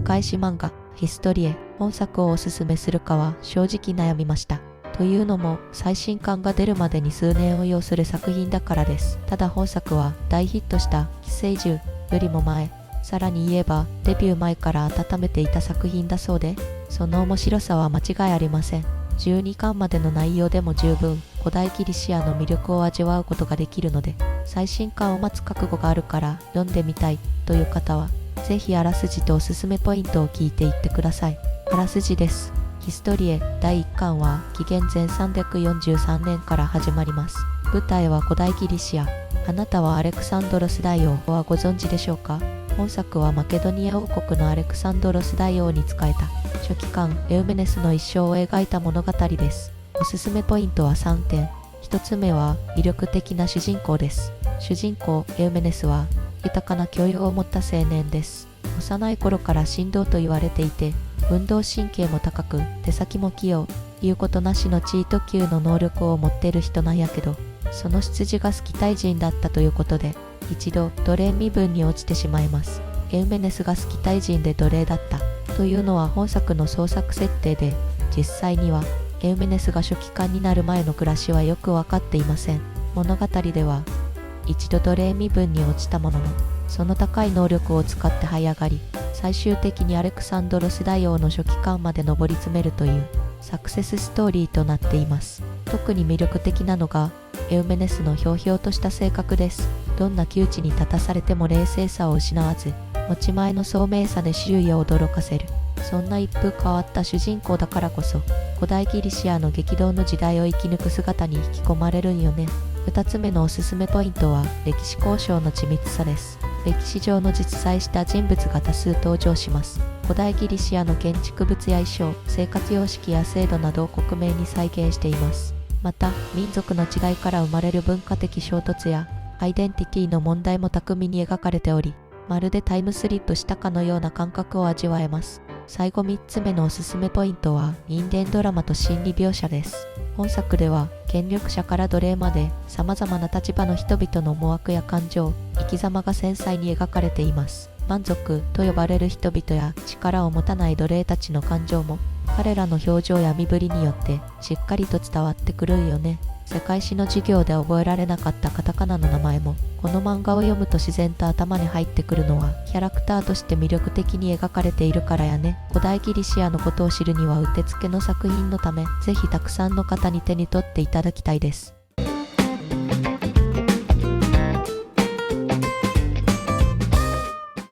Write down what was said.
界史漫画ヒストリエ本作をおすすめするかは正直悩みました。というのも最新刊が出るまでに数年を要する作品だからです。ただ本作は大ヒットした寄生獣よりも前、さらに言えばデビュー前から温めていた作品だそうで、その面白さは間違いありません。12巻までの内容でも十分古代ギリシアの魅力を味わうことができるので、最新刊を待つ覚悟があるから読んでみたいという方はぜひあらすじとおすすめポイントを聞いていってください。あらすじです。ヒストリエ第1巻は紀元前343年から始まります。舞台は古代ギリシア。あなたはアレクサンドロス大王はご存知でしょうか？本作はマケドニア王国のアレクサンドロス大王に仕えた書記官エウメネスの一生を描いた物語です。おすすめポイントは3点。1つ目は魅力的な主人公です。主人公エウメネスは豊かな教養を持った青年です。幼い頃から神童と言われていて、運動神経も高く手先も器用、言うことなしのチート級の能力を持っている人なんやけど、その出自がスキタイ人だったということで一度奴隷身分に落ちてしまいます。エウメネスがスキタイ人で奴隷だったというのは本作の創作設定で、実際にはエウメネスが書記官になる前の暮らしはよく分かっていません。物語では一度奴隷身分に落ちたものの、その高い能力を使って這い上がり、最終的にアレクサンドロス大王の書記官まで上り詰めるというサクセスストーリーとなっています。特に魅力的なのがエウメネスのひょうひょうとした性格です。どんな窮地に立たされても冷静さを失わず、持ち前の聡明さで周囲を驚かせる。そんな一風変わった主人公だからこそ、古代ギリシアの激動の時代を生き抜く姿に引き込まれるんよね。2つ目のおすすめポイントは歴史交渉の緻密さです。歴史上の実在した人物が多数登場します。古代ギリシアの建築物や衣装、生活様式や制度などを克明に再現しています。また、民族の違いから生まれる文化的衝突やアイデンティティの問題も巧みに描かれており、まるでタイムスリップしたかのような感覚を味わえます。最後3つ目のおすすめポイントは人間ドラマと心理描写です。本作では権力者から奴隷まで様々な立場の人々の思惑や感情、生き様が繊細に描かれています。蛮族と呼ばれる人々や力を持たない奴隷たちの感情も彼らの表情や身振りによってしっかりと伝わってくるんよね。世界史の授業で覚えられなかったカタカナの名前もこの漫画を読むと自然と頭に入ってくるのはキャラクターとして魅力的に描かれているからやね。古代ギリシアのことを知るにはうってつけの作品のため、ぜひたくさんの方に手に取っていただきたいです。